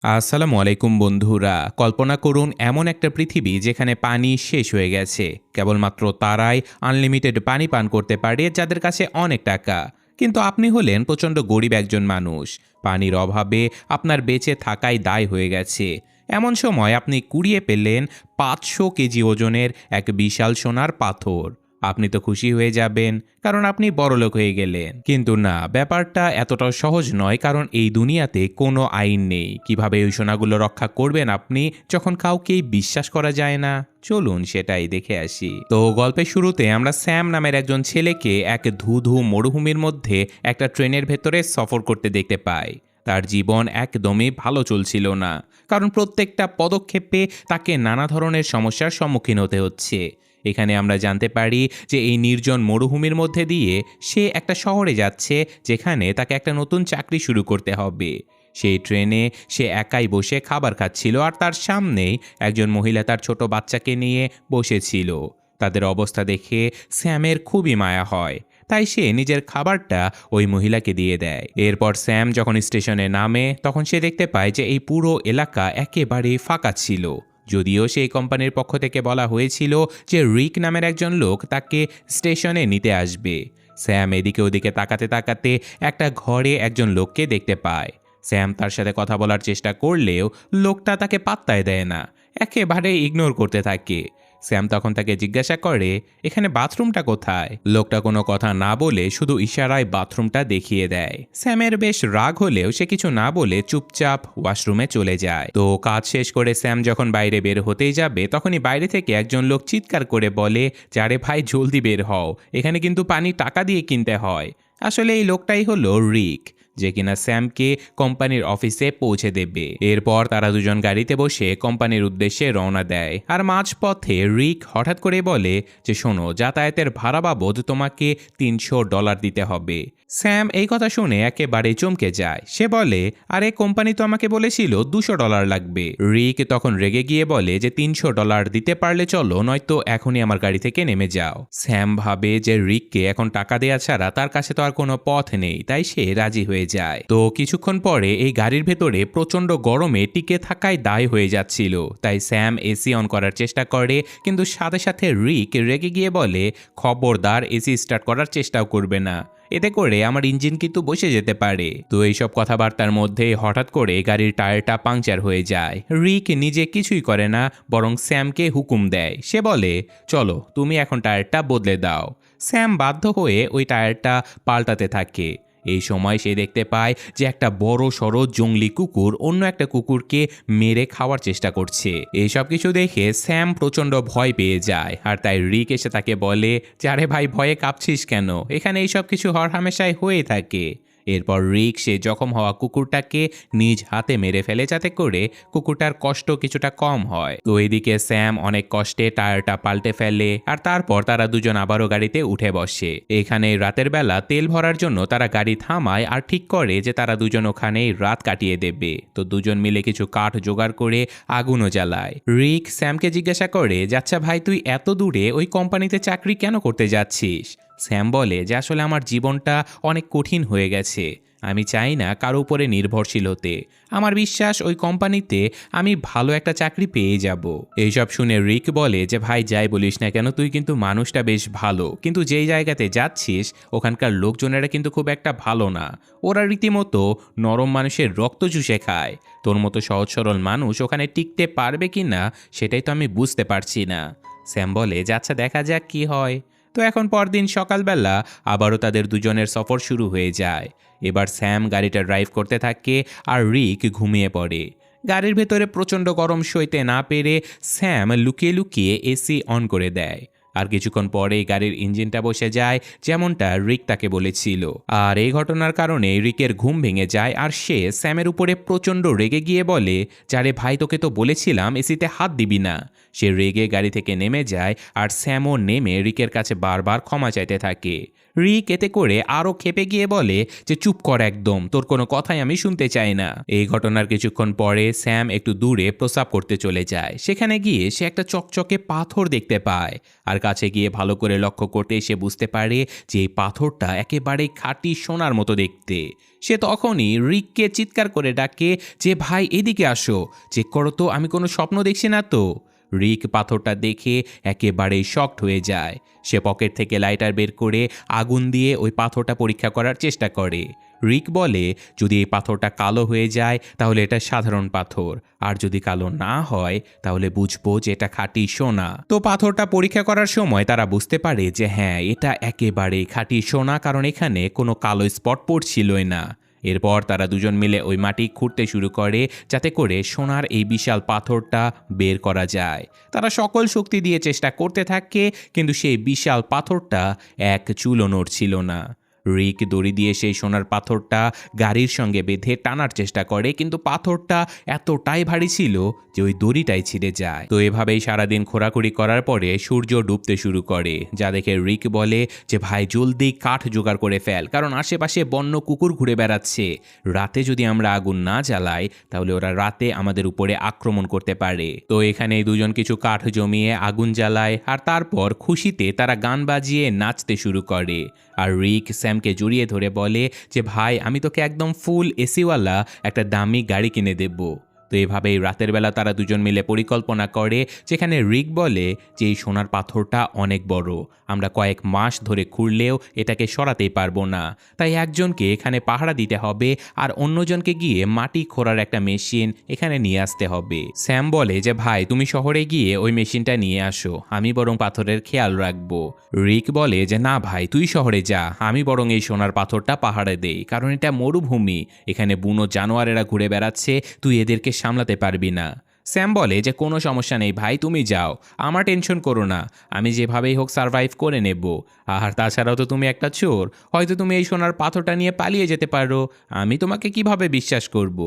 আসসালামু আলাইকুম বন্ধুরা। কল্পনা করুন এমন একটা পৃথিবী যেখানে পানি শেষ হয়ে গেছে। কেবলমাত্র তারাই আনলিমিটেড পানি পান করতে পারে যাদের কাছে অনেক টাকা। কিন্তু আপনি হলেন প্রচণ্ড গরিব একজন মানুষ। পানির অভাবে আপনার বেঁচে থাকাই দায় হয়ে গেছে। এমন সময় আপনি কুড়িয়ে পেলেন ৫০০ কেজি ওজনের এক বিশাল সোনার পাথর। আপনি তো খুশি হয়ে যাবেন, কারণ আপনি বড়লোক হয়ে গেলেন। কিন্তু না, ব্যাপারটা এতটাও সহজ নয়, কারণ এই দুনিয়াতে কোনো আইন নেই। কিভাবে ওই সোনাগুলো রক্ষা করবেন আপনি, যখন কাউকেই বিশ্বাস করা যায় না? চলুন সেটাই দেখে আসি। তো গল্পের শুরুতে আমরা স্যাম নামের একজন ছেলেকে এক ধু মরুভূমির মধ্যে একটা ট্রেনের ভেতরে সফর করতে দেখতে পাই। তার জীবন একদমই ভালো চলছিল না, কারণ প্রত্যেকটা পদক্ষেপে তাকে নানা ধরনের সমস্যার সম্মুখীন হতে হচ্ছে। এখানে আমরা জানতে পারি যে এই নির্জন মরুভূমির মধ্যে দিয়ে সে একটা শহরে যাচ্ছে, যেখানে তাকে একটা নতুন চাকরি শুরু করতে হবে। সেই ট্রেনে সে একাই বসে খাবার খাচ্ছিল, আর তার সামনেই একজন মহিলা তার ছোট বাচ্চাকে নিয়ে বসেছিল। তাদের অবস্থা দেখে স্যামের খুবই মায়া হয়, তাই সে নিজের খাবারটা ওই মহিলাকে দিয়ে দেয়। এরপর স্যাম যখন স্টেশনে নামে, তখন সে দেখতে পায় যে এই পুরো এলাকা একেবারে ফাঁকা ছিল। যদিও সেই কোম্পানির পক্ষ থেকে বলা হয়েছিল যে রিক নামের একজন লোক তাকে স্টেশনে নিতে আসবে। স্যাম এদিকে ওদিকে তাকাতে তাকাতে একটা ঘরে একজন লোককে দেখতে পায়। স্যাম তার সাথে কথা বলার চেষ্টা করলেও লোকটা তাকে পাত্তাই দেয় না, একেবারে ইগনোর করতে থাকে। স্যাম তখন তাকে জিজ্ঞাসা করে, এখানে বাথরুমটা কোথায়? লোকটা কোনো কথা না বলে শুধু ইশারায় বাথরুমটা দেখিয়ে দেয়। স্যামের বেশ রাগ হলেও সে কিছু না বলে চুপচাপ ওয়াশরুমে চলে যায়। তো কাজ শেষ করে স্যাম যখন বাইরে বের হতেই যাবে, তখনই বাইরে থেকে একজন লোক চিৎকার করে বলে, যারে ভাই জলদি বের হও, এখানে কিন্তু পানি টাকা দিয়ে কিনতে হয়। আসলে এই লোকটাই হলো রিক, যে কিনা স্যামকে কোম্পানির অফিসে পৌঁছে দেবে। এরপর তারা দুজন গাড়িতে বসে কোম্পানির উদ্দেশ্যে রওনা দেয়। আর মাঝপথে রিক হঠাৎ করে বলে যে, শোনো, যাতায়াতের ভাড়া বাবদ তোমাকে $300 দিতে হবে। স্যাম এই কথা শুনে একেবারে চমকে যায়। সে বলে, আরে কোম্পানি তো আমাকে বলেছিল $200 লাগবে। রিক তখন রেগে গিয়ে বলে যে $300 দিতে পারলে চলো, নয়তো এখনই আমার গাড়ি থেকে নেমে যাও। স্যাম ভাবে যে রিককে এখন টাকা দেওয়া ছাড়া তার কাছে তো আর কোনো পথ নেই, তাই সে রাজি হয়ে যায়। তো কিছুক্ষণ পরে এই গাড়ির ভেতরে প্রচন্ড গরমে টিকে থাকায় দায় হয়ে যাচ্ছিল, তাই স্যাম এসি অন করার চেষ্টা করে, কিন্তু সাথে সাথে রিক রেগে গিয়ে বলে, খবরদার এসি স্টার্ট করার চেষ্টাও করবে না, এতে করে আমার ইঞ্জিন কিন্তু বসে যেতে পারে। তো এইসব কথাবার্তার মধ্যে হঠাৎ করে গাড়ির টায়ারটা পাংচার হয়ে যায়। রিক নিজে কিছুই করে না, বরং স্যামকে হুকুম দেয়। সে বলে, চলো তুমি এখন টায়ারটা বদলে দাও। স্যাম বাধ্য হয়ে ওই টায়ারটা পাল্টাতে থাকে। এই সময় সে দেখতে পায় যে একটা বড় সড়ো জংলি কুকুর অন্য একটা কুকুরকে মেরে খাওয়ার চেষ্টা করছে। এইসব কিছু দেখে স্যাম প্রচণ্ড ভয় পেয়ে যায়, আর তাই রিক এসে তাকে বলে যে, আরে ভাই, ভয়ে কাঁপছিস কেন? এখানে এইসব কিছু হরহামেশাই হয়ে থাকে। এরপর রিক সে জখম হওয়া কুকুরটাকে নিজ হাতে মেরে ফেলে, যাতে করে কুকুরটার কষ্ট কিছুটা কম হয়। তো এদিকে স্যাম অনেক কষ্টে টায়ারটা পাল্টে ফেলে, আর তারপর তারা দুজন আবারও গাড়িতে উঠে বসে। এখানে রাতের বেলা তেল ভরার জন্য তারা গাড়ি থামায় আর ঠিক করে যে তারা দুজন ওখানেই রাত কাটিয়ে দেবে। তো দুজন মিলে কিছু কাঠ জোগাড় করে আগুনও জ্বালায়। রিক স্যামকে জিজ্ঞাসা করে, আচ্ছা ভাই, তুই এত দূরে ওই কোম্পানিতে চাকরি কেন করতে যাচ্ছিস? স্যাম বলে যে, আসলে আমার জীবনটা অনেক কঠিন হয়ে গেছে। আমি চাই না কারো উপরে নির্ভরশীল হতে। আমার বিশ্বাস ওই কোম্পানিতে আমি ভালো একটা চাকরি পেয়ে যাব। এইসব শুনে রিক বলে যে, ভাই যাই বলিস না কেন, তুই কিন্তু মানুষটা বেশ ভালো, কিন্তু যেই জায়গাতে যাচ্ছিস ওখানকার লোকজনেরা কিন্তু খুব একটা ভালো না। ওরা রীতিমতো নরম মানুষের রক্ত চুষে খায়। তোর মতো সহজ সরল মানুষ ওখানে টিকতে পারবে কি না সেটাই তো আমি বুঝতে পারছি না। স্যাম বলে যে, আচ্ছা দেখা যাক কি হয়। তো এখন পরদিন সকালবেলা আবারও তাদের দুজনের সফর শুরু হয়ে যায়। এবার স্যাম গাড়িটা ড্রাইভ করতে থাকে, আর রিক ঘুমিয়ে পড়ে। গাড়ির ভেতরে প্রচণ্ড গরম সইতে না পেরে স্যাম লুকিয়ে লুকিয়ে এসি অন করে দেয়। আর কিছুক্ষণ পরেই গাড়ির ইঞ্জিনটা বসে যায়, যেমনটা রিক তাকে বলেছিল। আর এই ঘটনার কারণে রিকের ঘুম ভেঙে যায়, আর সে স্যামের উপরে প্রচণ্ড রেগে গিয়ে বলে, যারে ভাই, তোকে তো বলেছিলাম এসিতে হাত দিবি না। সে রেগে গাড়ি থেকে নেমে যায়, আর স্যামও নেমে রিকের কাছে বারবার ক্ষমা চাইতে থাকে। রিক এতে করে আরও ক্ষেপে গিয়ে বলে যে চুপ কর একদম, তোর কোনো কথাই আমি শুনতে চাই না। এই ঘটনার কিছুক্ষণ পরে স্যাম একটু দূরে প্রস্রাব করতে চলে যায়। সেখানে গিয়ে সে একটা চকচকে পাথর দেখতে পায়, আর কাছে গিয়ে ভালো করে লক্ষ্য করতে সে বুঝতে পারে যে এই পাথরটা একেবারে খাঁটি সোনার মতো দেখতে। সে তখনই রিককে চিৎকার করে ডাকে যে ভাই এদিকে আসো, চেক করো তো আমি কোনো স্বপ্ন দেখছি না তো। রিক পাথরটা দেখে একেবারেই শকড হয়ে যায়। সে পকেট থেকে লাইটার বের করে আগুন দিয়ে ওই পাথরটা পরীক্ষা করার চেষ্টা করে। রিক বলে যদি এই পাথরটা কালো হয়ে যায় তাহলে এটা সাধারণ পাথর, আর যদি কালো না হয় তাহলে বুঝবো যে এটা খাঁটি সোনা। তো পাথরটা পরীক্ষা করার সময় তারা বুঝতে পারে যে হ্যাঁ, এটা একেবারে খাঁটি সোনা, কারণ এখানে কোনো কালো স্পট পড়ছিলই না। এরপর তারা দুজন মিলে ওই মাটি খুঁড়তে শুরু করে যাতে করে সোনার এই বিশাল পাথরটা বের করা যায়। তারা সকল শক্তি দিয়ে চেষ্টা করতে থাকে, কিন্তু সেই বিশাল পাথরটা এক চুলও নড়ছিল না। রিক দড়ি দিয়ে সেই সোনার পাথরটা গাড়ির সঙ্গে বেঁধে টানার চেষ্টা করে, কিন্তু পাথরটা এতটাই ভারী ছিল যে ওই দড়িটাই ছিঁড়ে যায়। তো এভাবেই সারাদিন খোঁড়াখুড়ি করার পরে সূর্য ডুবতে শুরু করে, যা দেখে রিক বলে যে ভাই জলদি কাঠ জোগাড় করে ফেল, কারণ আশেপাশে বন্য কুকুর ঘুরে বেড়াচ্ছে। রাতে যদি আমরা আগুন না জ্বালাই তাহলে ওরা রাতে আমাদের উপরে আক্রমণ করতে পারে। তো এখানে দুজন কিছু কাঠ জমিয়ে আগুন জ্বালায়, আর তারপর খুশিতে তারা গান বাজিয়ে নাচতে শুরু করে। আর রিক স্যামকে জড়িয়ে ধরে বলে যে ভাই আমি তোকে একদম ফুল এসিওয়ালা একটা দামি গাড়ি কিনে দেব। তো এভাবেই রাতের বেলা তারা দুজন মিলে পরিকল্পনা করে, যেখানে রিক বলে যে এই সোনার পাথরটা অনেক বড়, আমরা কয়েক মাস ধরে খুঁড়লেও এটাকে সরাতেই পারবো না, তাই একজনকে এখানে পাহারা দিতে হবে আর অন্যজনকে গিয়ে মাটি খোঁড়ার একটা মেশিন এখানে নিয়ে আসতে হবে। স্যাম বলে যে ভাই তুমি শহরে গিয়ে ওই মেশিনটা নিয়ে আসো, আমি বরং পাথরের খেয়াল রাখবো। রিক বলে যে না ভাই তুই শহরে যা, আমি বরং এই সোনার পাথরটা পাহাড়ে দেই, কারণ এটা মরুভূমি, এখানে বুনো জানোয়ারেরা ঘুরে বেড়াচ্ছে, তুই এদেরকে সামলাতে পারবি না। স্যাম বলে যে কোনো সমস্যা নেই ভাই, তুমি যাও, আমার টেনশন করো না, আমি যেভাবেই হোক সারভাইভ করে নেব। আর তাছাড়াও তো তুমি একটা চোর, হয়তো তুমি এই সোনার পাথরটা নিয়ে পালিয়ে যেতে পারো, আমি তোমাকে কিভাবে বিশ্বাস করব।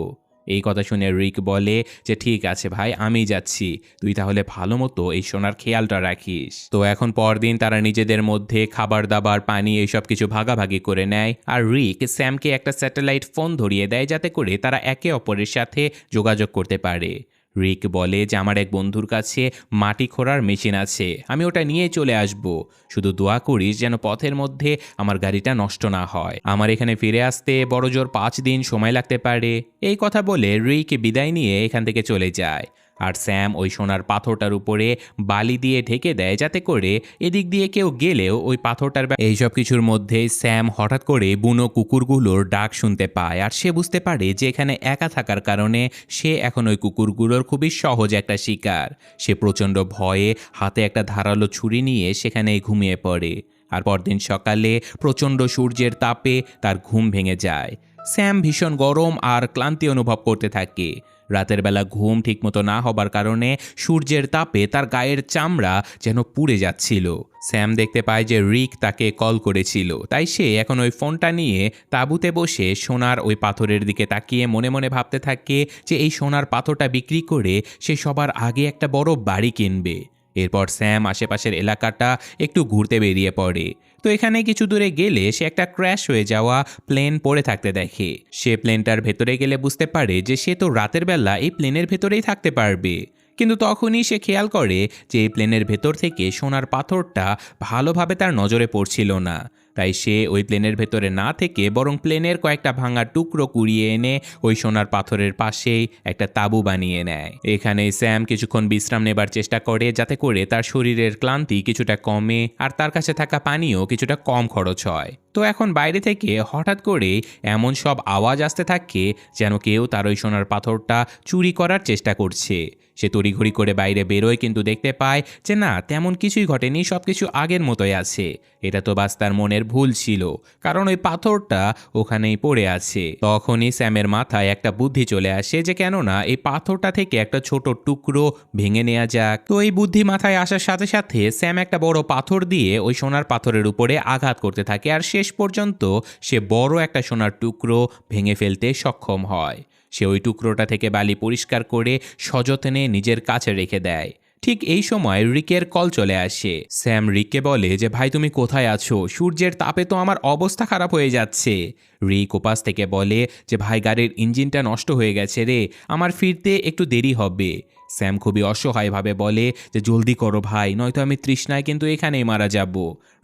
এই কথা শুনে রিক বলে যে ঠিক আছে ভাই, আমি যাচ্ছি, তুই তাহলে ভালো মতো এই সোনার খেয়ালটা রাখিস। তো এখন পরদিন তারা নিজেদের মধ্যে খাবার দাবার পানি এইসব কিছু ভাগাভাগি করে নেয়, আর রিক স্যামকে একটা স্যাটেলাইট ফোন ধরিয়ে দেয় যাতে করে তারা একে অপরের সাথে যোগাযোগ করতে পারে। রিক বলে যে আমার এক বন্ধুর কাছে মাটি খোঁড়ার মেশিন আছে, আমি ওটা নিয়ে চলে আসব, শুধু দোয়া করিস যেন পথের মধ্যে আমার গাড়িটা নষ্ট না হয়, আমার এখানে ফিরে আসতে বড় জোর 5 দিন সময় লাগতে পারে। এই কথা বলে রিক বিদায় নিয়ে এখান থেকে চলে যায়, আর স্যাম ওই সোনার পাথরটার উপরে বালি দিয়ে ঢেকে দেয় যাতে করে এদিক দিয়ে কেউ গেলেও ওই পাথরটার এইসব কিছুর মধ্যে স্যাম হঠাৎ করে বুনো কুকুরগুলোর ডাক শুনতে পায়, আর সে বুঝতে পারে যে এখানে একা থাকার কারণে সে এখন ওই কুকুরগুলোর খুবই সহজ একটা শিকার। সে প্রচণ্ড ভয়ে হাতে একটা ধারালো ছুরি নিয়ে সেখানেই ঘুমিয়ে পড়ে, আর পরদিন সকালে প্রচণ্ড সূর্যের তাপে তার ঘুম ভেঙে যায়। স্যাম ভীষণ গরম আর ক্লান্তি অনুভব করতে থাকে। রাতের বেলা ঘুম ঠিকমতো না হবার কারণে সূর্যের তাপে তার গায়ের চামড়া যেন পুড়ে যাচ্ছিল। স্যাম দেখতে পায় যে রিক তাকে কল করেছিল, তাই সে এখন ওই ফোনটা নিয়ে তাঁবুতে বসে সোনার ওই পাথরের দিকে তাকিয়ে মনে মনে ভাবতে থাকে যে এই সোনার পাথরটা বিক্রি করে সে সবার আগে একটা বড় বাড়ি কিনবে। এরপর স্যাম আশেপাশের এলাকাটা একটু ঘুরতে বেরিয়ে পড়ে। তো এখানে কিছু দূরে গেলে সে একটা ক্র্যাশ হয়ে যাওয়া প্লেন পড়ে থাকতে দেখে। সে প্লেনটার ভেতরে গেলে বুঝতে পারে যে সে তো রাতের বেলা এই প্লেনের ভেতরেই থাকতে পারবে, কিন্তু তখনই সে খেয়াল করে যে এই প্লেনের ভেতর থেকে সোনার পাথরটা ভালোভাবে তার নজরে পড়ছিল না। তাই সে ওই প্লেনের ভেতরে না থেকে বরং প্লেনের কয়েকটা ভাঙা টুকরো কুড়িয়ে এনে ওই সোনার পাথরের পাশেই একটা তাঁবু বানিয়ে নেয়। এখানে স্যাম কিছুক্ষণ বিশ্রাম নেবার চেষ্টা করে যাতে করে তার শরীরের ক্লান্তি কিছুটা কমে আর তার কাছে থাকা পানিও কিছুটা কম খরচ হয়। তো এখন বাইরে থেকে হঠাৎ করে এমন সব আওয়াজ আসতে থাকে যেন কেউ তার ওই সোনার পাথরটা চুরি করার চেষ্টা করছে। সে তড়িঘড়ি করে বাইরে বেরোয়, কিন্তু দেখতে পায় যে না, তেমন কিছুই ঘটেনি, সব কিছু আগের মতোই আছে। এটা তো বাস তার মনের ভুল ছিল, কারণ ওই পাথরটা ওখানেই পড়ে আছে। তখনই স্যামের মাথায় একটা বুদ্ধি চলে আসে যে কেননা এই পাথরটা থেকে একটা ছোট টুকরো ভেঙে নেওয়া যাক। তো এই বুদ্ধি মাথায় আসার সাথে সাথে স্যাম একটা বড় পাথর দিয়ে ওই সোনার পাথরের উপরে আঘাত করতে থাকে, আর শেষ পর্যন্ত সে বড় একটা সোনার টুকরো ভেঙে ফেলতে সক্ষম হয়। সে ওই টুকরোটা থেকে বালি পরিষ্কার করে সযত্নে নিজের কাছে রেখে দেয়। ঠিক এই সময় রিকের কল চলে আসে। স্যাম রিককে বলে যে ভাই তুমি কোথায় আছো, সূর্যের তাপে তো আমার অবস্থা খারাপ হয়ে যাচ্ছে। রিক ওপাশ থেকে বলে যে ভাই গাড়ির ইঞ্জিনটা নষ্ট হয়ে গেছে রে, আমার ফিরতে একটু দেরি হবে। স্যাম খুবই অসহায়ভাবে বলে যে জলদি করো ভাই, নয়তো আমি তৃষ্ণায় কিন্তু এখানেই মারা যাব।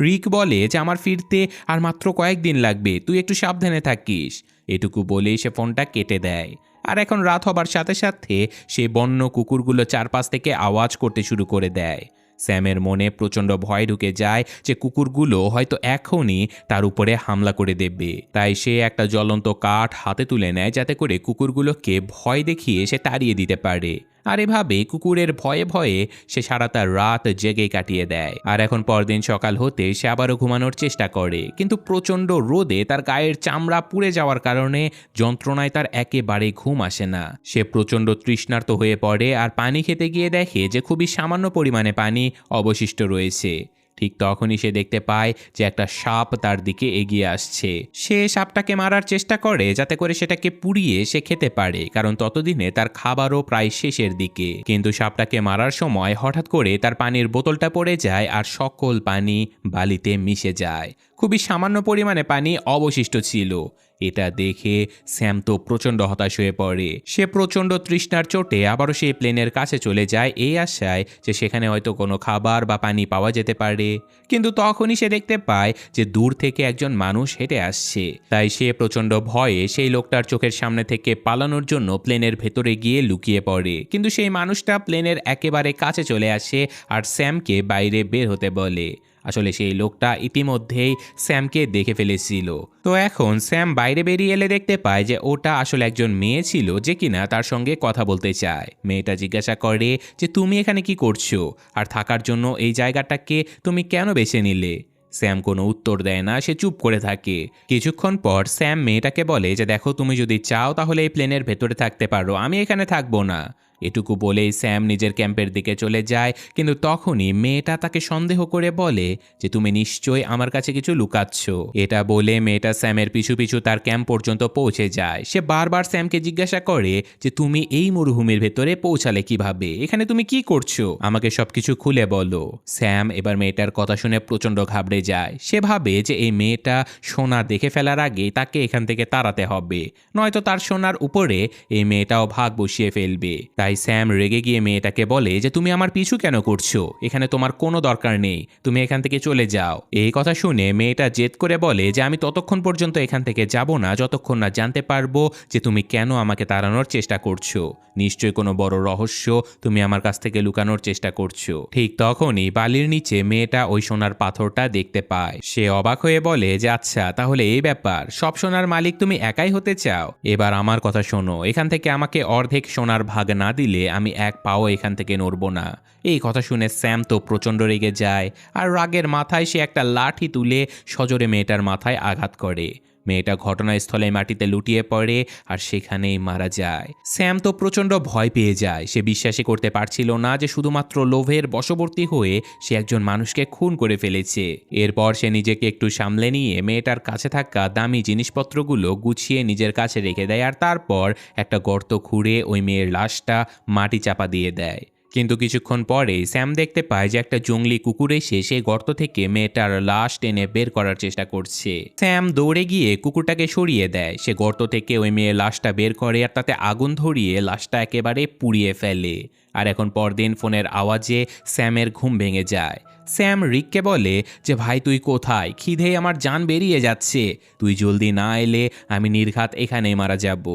রিক বলে যে আমার ফিরতে আর মাত্র কয়েকদিন লাগবে, তুই একটু সাবধানে থাকিস। এটুকু বলেই সে ফোনটা কেটে দেয়। আর এখন রাত হবার সাথে সাথে সেই বন্য কুকুরগুলো চারপাশ থেকে আওয়াজ করতে শুরু করে দেয়। স্যামের মনে প্রচণ্ড ভয় ঢুকে যায় যে কুকুরগুলো হয়তো এখনই তার উপরে হামলা করে দেবে। তাই সে একটা জ্বলন্ত কাঠ হাতে তুলে নেয় যাতে করে কুকুরগুলোকে ভয় দেখিয়ে সে তাড়িয়ে দিতে পারে। আর এভাবে কুকুরের ভয়ে ভয়ে সে সারা তার রাত জেগে কাটিয়ে দেয়। আর এখন পরদিন সকাল হতে সে আবারও ঘুমানোর চেষ্টা করে, কিন্তু প্রচণ্ড রোদে তার গায়ের চামড়া পুড়ে যাওয়ার কারণে যন্ত্রণায় তার একেবারে ঘুম আসে না। সে প্রচণ্ড তৃষ্ণার্ত হয়ে পড়ে আর পানি খেতে গিয়ে দেখে যে খুবই সামান্য পরিমাণে পানি অবশিষ্ট রয়েছে। ঠিক তখনই সে দেখতে পায় যে একটা সাপ তার দিকে এগিয়ে আসছে। সে সাপটাকে মারার চেষ্টা করে যাতে করে সেটাকে পুড়িয়ে সে খেতে পারে, কারণ ততদিনে তার খাবারও প্রায় শেষের দিকে। কিন্তু সাপটাকে মারার সময় হঠাৎ করে তার পানির বোতলটা পড়ে যায় আর সকল পানি বালিতে মিশে যায়। খুবই সামান্য পরিমাণে পানি অবশিষ্ট ছিল। এটা দেখে স্যাম তো প্রচণ্ড হতাশ হয়ে পড়ে। সে প্রচণ্ড তৃষ্ণার চোটে আবারও সেই প্লেনের কাছে চলে যায় এই আশায় যে সেখানে হয়তো কোনো খাবার বা পানি পাওয়া যেতে পারে। কিন্তু তখনই সে দেখতে পায় যে দূর থেকে একজন মানুষ হেঁটে আসছে। তাই সে প্রচণ্ড ভয়ে সেই লোকটার চোখের সামনে থেকে পালানোর জন্য প্লেনের ভেতরে গিয়ে লুকিয়ে পড়ে। কিন্তু সেই মানুষটা প্লেনের একেবারে কাছে চলে আসে আর স্যামকে বাইরে বের হতে বলে। আসলে সেই লোকটা ইতিমধ্যেই স্যামকে দেখে ফেলেছিল। তো এখন স্যাম বাইরে বেরিয়ে এলে দেখতে পায় যে ওটা আসলে একজন মেয়ে ছিল যে কিনা তার সঙ্গে কথা বলতে চায়। মেয়েটা জিজ্ঞাসা করে যে তুমি এখানে কি করছো, আর থাকার জন্য এই জায়গাটাকে তুমি কেন বেছে নিলে। স্যাম কোনো উত্তর দেয় না, সে চুপ করে থাকে। কিছুক্ষণ পর স্যাম মেয়েটাকে বলে যে দেখো তুমি যদি চাও তাহলে এই প্লেনের ভেতরে থাকতে পারো, আমি এখানে থাকবো না। এটুকু বলেই স্যাম নিজের ক্যাম্পের দিকে চলে যায়। কিন্তু তখনই মেয়েটা তাকে সন্দেহ করে বলে যে তুমি নিশ্চয়ই আমার কাছে কিছু লুকাচ্ছ। এটা বলে মেয়েটা স্যামের পিছু পিছু তার ক্যাম্প পর্যন্ত পৌঁছে যায়। সে বারবার স্যামকে জিজ্ঞাসা করে যে তুমি এই মরুভূমির ভেতরে পৌঁছালে কিভাবে, এখানে তুমি কি করছো, আমাকে সবকিছু খুলে বলো। স্যাম এবার মেয়েটার কথা শুনে প্রচণ্ড ঘাবড়ে যায়। সে ভাবে যে এই মেয়েটা সোনা দেখে ফেলার আগে তাকে এখান থেকে তাড়াতে হবে, নয়তো তার সোনার উপরে এই মেয়েটাও ভাগ বসিয়ে ফেলবে। তাই স্যাম রেগে গিয়ে মেয়েটাকে বলে যে তুমি আমার পিছু কেন করছো, এখানে তোমার কোনো দরকার নেই, তুমি এখান থেকে চলে যাও। এই কথা শুনে মেয়েটা জেদ করে বলে যে আমি ততক্ষণ পর্যন্ত এখান থেকে যাব না যতক্ষণ না জানতে পারবো যে তুমি কেন আমাকে তাড়ানোর চেষ্টা করছো। নিশ্চয়ই কোনো বড় রহস্য তুমি আমার কাছ থেকে লুকানোর চেষ্টা করছো। ঠিক তখনই বালির নিচে মেয়েটা ওই সোনার পাথরটা দেখতে পায়। সে অবাক হয়ে বলে যে আচ্ছা তাহলে এই ব্যাপার, সব সোনার মালিক তুমি একাই হতে চাও। এবার আমার কথা শোনো, এখান থেকে আমাকে অর্ধেক সোনার ভাগ না দিলে আমি এক পাও এখান থেকে নড়ব না। এই কথা শুনে স্যাম তো প্রচণ্ড রেগে যায় আর রাগের মাথায় সে একটা লাঠি তুলে সজোরে মেয়েটার মাথায় আঘাত করে। মেয়েটা ঘটনাস্থলে মাটিতে লুটিয়ে পড়ে আর সেখানেই মারা যায়। স্যাম তো প্রচণ্ড ভয় পেয়ে যায়। সে বিশ্বাসই করতে পারছিল না যে শুধুমাত্র লোভের বশবর্তী হয়ে সে একজন মানুষকে খুন করে ফেলেছে। এরপর সে নিজেকে একটু সামলে নিয়ে মেয়েটার কাছে থাকা দামি জিনিসপত্রগুলো গুছিয়ে নিজের কাছে রেখে দেয় আর তারপর একটা গর্ত খুঁড়ে ওই মেয়ের লাশটা মাটি চাপা দিয়ে দেয়। কিন্তু কিছুক্ষণ পরেই স্যাম দেখতে পায় যে একটা জংলি কুকুর এসে সেই গর্ত থেকে মেয়েটার লাশ টেনে বের করার চেষ্টা করছে। স্যাম দৌড়ে গিয়ে কুকুরটাকে সরিয়ে দেয়। সে গর্ত থেকে ওই মেয়ের লাশটা বের করে আর তাতে আগুন ধরিয়ে লাশটা একেবারে পুড়িয়ে ফেলে। আর এখন পরদিন ফোনের আওয়াজে স্যামের ঘুম ভেঙে যায়। স্যাম রিককে বলে যে ভাই তুই কোথায়, খিদেই আমার জান বেরিয়ে যাচ্ছে, তুই জলদি না এলে আমি নির্ঘাত এখানেই মারা যাব।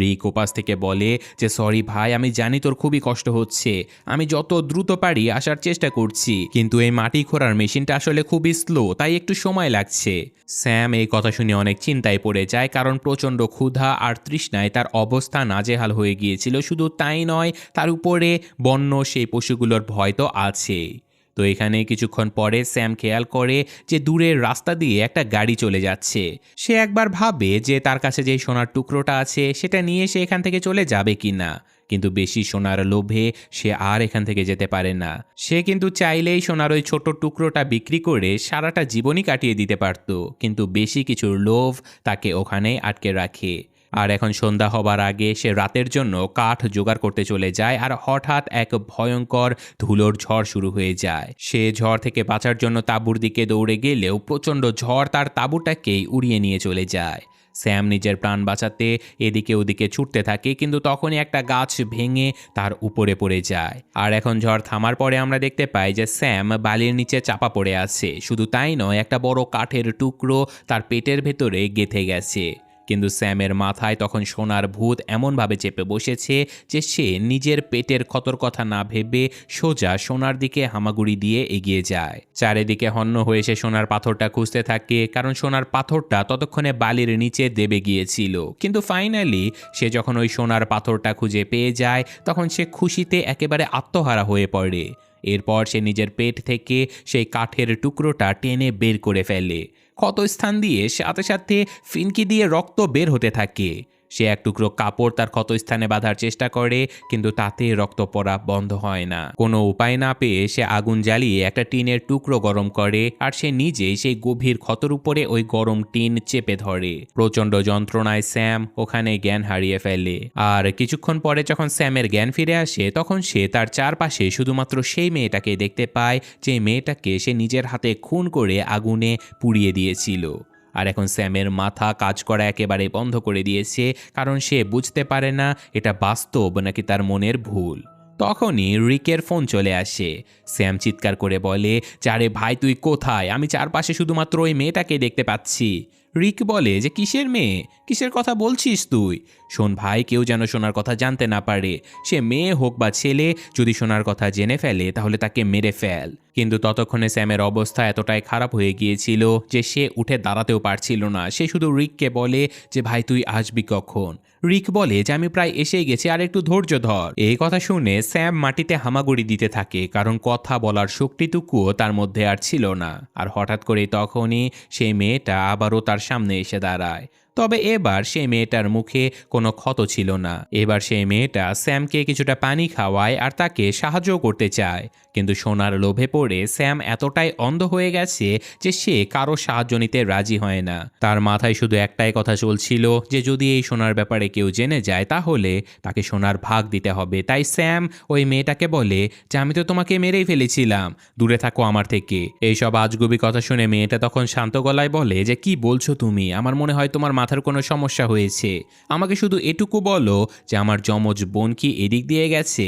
রিক ওপাশ থেকে বলে যে সরি ভাই, আমি জানি তোর খুবই কষ্ট হচ্ছে, আমি যত দ্রুত পারি আসার চেষ্টা করছি, কিন্তু এই মাটি খোঁড়ার মেশিনটা আসলে খুবই স্লো, তাই একটু সময় লাগছে। স্যাম এই কথা শুনে অনেক চিন্তায় পড়ে যায়, কারণ প্রচণ্ড ক্ষুধা আর তৃষ্ণায় তার অবস্থা নাজেহাল হয়ে গিয়েছিল। শুধু তাই নয়, তার উপরে বন্য সেই পশুগুলোর ভয় তো আছেই। তো এখানে কিছুক্ষণ পরে স্যাম খেয়াল করে যে দূরের রাস্তা দিয়ে একটা গাড়ি চলে যাচ্ছে। সে একবার ভাবে যে তার কাছে যে সোনার টুকরোটা আছে সেটা নিয়ে সে এখান থেকে চলে যাবে কিনা, কিন্তু বেশি সোনার লোভে সে আর এখান থেকে যেতে পারে না। সে কিন্তু চাইলেই সোনার ওই ছোট টুকরোটা বিক্রি করে সারাটা জীবনই কাটিয়ে দিতে পারত, কিন্তু বেশি কিছুর লোভ তাকে ওখানেই আটকে রাখে। আর এখন সন্ধ্যা হবার আগে সে রাতের জন্য কাঠ জোগাড় করতে চলে যায়, আর হঠাৎ এক ভয়ঙ্কর ধুলোর ঝড় শুরু হয়ে যায়। সে ঝড় থেকে বাঁচার জন্য তাঁবুর দিকে দৌড়ে গেলেও প্রচণ্ড ঝড় তার তাঁবুটাকেই উড়িয়ে নিয়ে চলে যায়। স্যাম নিজের প্রাণ বাঁচাতে এদিকে ওদিকে ছুটতে থাকে, কিন্তু তখনই একটা গাছ ভেঙে তার উপরে পড়ে যায়। আর এখন ঝড় থামার পরে আমরা দেখতে পাই যে স্যাম বালির নিচে চাপা পড়ে আছে। শুধু তাই নয়, একটা বড় কাঠের টুকরো তার পেটের ভেতরে গেঁথে গেছে। কিন্তু স্যামের মাথায় তখন সোনার ভূত এমনভাবে চেপে বসেছে যে সে নিজের পেটের ক্ষতর কথা না ভেবে সোজা সোনার দিকে হামাগুড়ি দিয়ে এগিয়ে যায়। চারিদিকে হন্য হয়ে সে সোনার পাথরটা খুঁজতে থাকে, কারণ সোনার পাথরটা ততক্ষণে বালির নিচে দেবে গিয়েছিল। কিন্তু ফাইনালি সে যখন ওই সোনার পাথরটা খুঁজে পেয়ে যায়, তখন সে খুশিতে একেবারে আত্মহারা হয়ে পড়ে। এরপর সে নিজের পেট থেকে সেই কাঠের টুকরোটা টেনে বের করে ফেলে। ক্ষতস্থান দিয়ে সাথে সাথে ফিনকি দিয়ে রক্ত বের হতে থাকে। সে এক টুকরো কাপড় তার ক্ষতস্থানে বাঁধার চেষ্টা করে, কিন্তু তাতে রক্ত পড়া বন্ধ হয় না। কোনো উপায় না পেয়ে সে আগুন জ্বালিয়ে একটা টিনের টুকরো গরম করে, আর সে নিজেই সেই গভীর ক্ষতর উপরে ওই গরম টিন চেপে ধরে। প্রচণ্ড যন্ত্রণায় স্যাম ওখানে জ্ঞান হারিয়ে ফেলে। আর কিছুক্ষণ পরে যখন স্যামের জ্ঞান ফিরে আসে, তখন সে তার চারপাশে শুধুমাত্র সেই মেয়েটাকে দেখতে পায়, যে মেয়েটাকে সে নিজের হাতে খুন করে আগুনে পুড়িয়ে দিয়েছিল। আর এখন স্যামের মাথা কাজ করা একেবারে বন্ধ করে দিয়েছে, কারণ সে বুঝতে পারে না এটা বাস্তব নাকি তার মনের ভুল। তখনই রিকের ফোন চলে আসে। স্যাম চিৎকার করে বলে, আরে ভাই তুই কোথায়? আমি চারপাশে শুধুমাত্র ওই মেয়েটাকে দেখতে পাচ্ছি। রিক বলে যে কিসের মেয়ে, কিসের কথা বলছিস তুই? শোন ভাই, কেউ যেন সোনার কথা জানতে না পারে। সে মেয়ে হোক বা ছেলে, যদি সোনার কথা জেনে ফেলে তাহলে তাকে মেরে ফেল। কিন্তু ততক্ষণে স্যামের অবস্থা এতটাই খারাপ হয়ে গিয়েছিল যে সে উঠে দাঁড়াতেও পারছিল না। সে শুধু রিককে বলে যে ভাই তুই আসবি কখন? রিক বলে যে আমি প্রায় এসেই গেছি, আর একটু ধৈর্য ধর। এই কথা শুনে স্যাম মাটিতে হামাগুড়ি দিতে থাকে, কারণ কথা বলার শক্তিটুকুও তার মধ্যে আর ছিল না। আর হঠাৎ করে তখনই সেই মেয়েটা আবারও তার সামনে এসে দাঁড়ায়। তবে এবার সেই মেয়েটার মুখে কোনো ক্ষত ছিল না। এবার সেই মেয়েটা স্যামকে কিছুটা পানি খাওয়ায় আর তাকে সাহায্য করতে চায়। কিন্তু সোনার লোভে পড়ে স্যাম এতটাই অন্ধ হয়ে গেছে যে সে কারো সাহায্য নিতে রাজি হয় না। তার মাথায় শুধু একটাই কথা চলছিল যে যদি এই সোনার ব্যাপারে কেউ জেনে যায় তাহলে তাকে সোনার ভাগ দিতে হবে। তাই স্যাম ওই মেয়েটাকে বলে যে আমি তো তোমাকে মেরেই ফেলেছিলাম, দূরে থাকো আমার থেকে। এইসব আজগুবি কথা শুনে মেয়েটা তখন শান্ত গলায় বলে যে কি বলছো তুমি? আমার মনে হয় তোমার মাথার কোনো সমস্যা হয়েছে। আমাকে শুধু এটুকু বলো যে আমার যমজ বোন কি এদিক দিয়ে গেছে?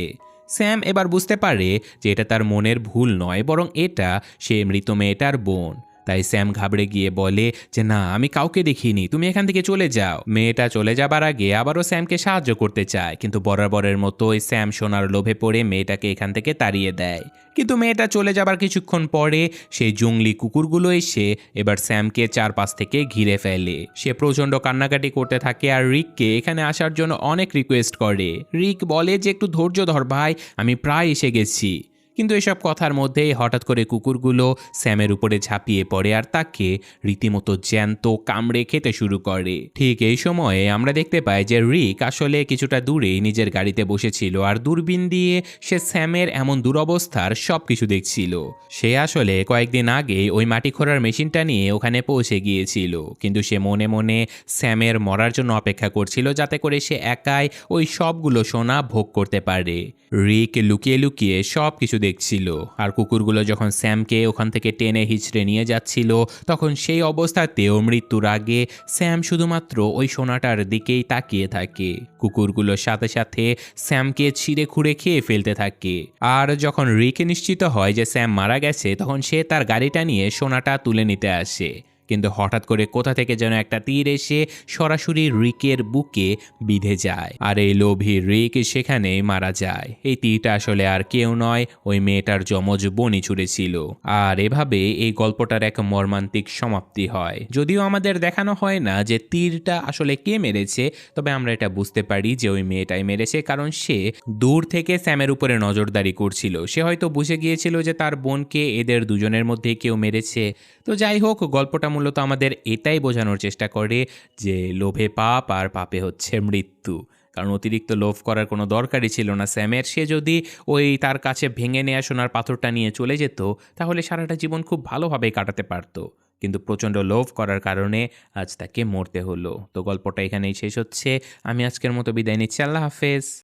স্যাম এবার বুঝতে পারে যে এটা তার মনের ভুল নয়, বরং এটা সে মৃত মেয়েটার বোন। তাই স্যাম ঘাবড়ে গিয়ে বলে যে না, আমি কাউকে দেখিনি, তুমি এখান থেকে চলে যাও। মেয়েটা চলে যাবার আগে আবারও স্যামকে সাহায্য করতে চায়, কিন্তু বরাবরের মতোই স্যাম সোনার লোভে পড়ে মেয়েটাকে এখান থেকে তাড়িয়ে দেয়। কিন্তু মেয়েটা চলে যাবার কিছুক্ষণ পরে সেই জঙ্গলি কুকুরগুলো এসে এবার স্যামকে চারপাশ থেকে ঘিরে ফেলে। সে প্রচণ্ড কান্নাকাটি করতে থাকে আর রিককে এখানে আসার জন্য অনেক রিকোয়েস্ট করে। রিক বলে যে একটু ধৈর্য ধর ভাই, আমি প্রায় এসে গেছি। কিন্তু এসব কথার মধ্যেই হঠাৎ করে কুকুরগুলো স্যামের উপরে ঝাঁপিয়ে পড়ে আর তাকে রীতিমতো জ্যান্ত কামড়ে খেতে শুরু করে। ঠিক এই সময়ে আমরা দেখতে পাই যে রিক আসলে কিছুটা দূরেই নিজের গাড়িতে বসেছিল, আর দূরবীন দিয়ে সে স্যামের এমন দুরবস্থার সব কিছু দেখছিল। সে আসলে কয়েকদিন আগে ওই মাটি খোঁড়ার মেশিনটা নিয়ে ওখানে পৌঁছে গিয়েছিল, কিন্তু সে মনে মনে স্যামের মরার জন্য অপেক্ষা করছিল, যাতে করে সে একাই ওই সবগুলো সোনা ভোগ করতে পারে। রিক লুকিয়ে লুকিয়ে সব কিছু দেখছিল, আর কুকুরগুলো যখন স্যামকে ওখান থেকে টেনে হিচড়ে নিয়ে যাচ্ছিল, তখন সেই অবস্থাতেও মৃত্যুর আগে স্যাম শুধুমাত্র ওই সোনাটার দিকেই তাকিয়ে থাকে। কুকুরগুলোর সাথে সাথে স্যামকে ছিঁড়ে খুঁড়ে খেয়ে ফেলতে থাকে। আর যখন রিক নিশ্চিত হয় যে স্যাম মারা গেছে, তখন সে তার গাড়িটা নিয়ে সোনাটা তুলে নিতে আসে। কিন্তু হঠাৎ করে কোথা থেকে যেন একটা তীর এসে সরাসরি রিকের বুকে বিঁধে যায়, আর এই লোভী রিক সেখানেই মারা যায়। এই তীরটা আসলে আর কেউ নয়, ওই মেয়েটার যমজ বোনই ছুঁড়েছিল। আর এভাবে এই গল্পটার এক মর্মান্তিক সমাপ্তি হয়। যদিও আমাদের দেখানো হয় না যে তীরটা আসলে কে মেরেছে, তবে আমরা এটা বুঝতে পারি যে ওই মেয়েটাই মেরেছে, কারণ সে দূর থেকে স্যামের উপরে নজরদারি করছিল। সে হয়তো বুঝে গিয়েছিল যে তার বোনকে এদের দুজনের মধ্যে কেউ মেরেছে। তো যাই হোক, গল্পটা মূলত আমাদের এটাই বোঝানোর চেষ্টা করে যে লোভে পাপ, আর পাপে হচ্ছে মৃত্যু। কারণ অতিরিক্ত লোভ করার কোনো দরকারই ছিল না স্যামের। সে যদি ওই তার কাছে ভেঙে নেওয়া সোনার পাথরটা নিয়ে চলে যেত, তাহলে সারাটা জীবন খুব ভালোভাবেই কাটাতে পারত। কিন্তু প্রচণ্ড লোভ করার কারণে আজ তাকে মরতে হলো। তো গল্পটা এখানেই শেষ হচ্ছে। আমি আজকের মতো বিদায় নিচ্ছি। আল্লাহ হাফেজ।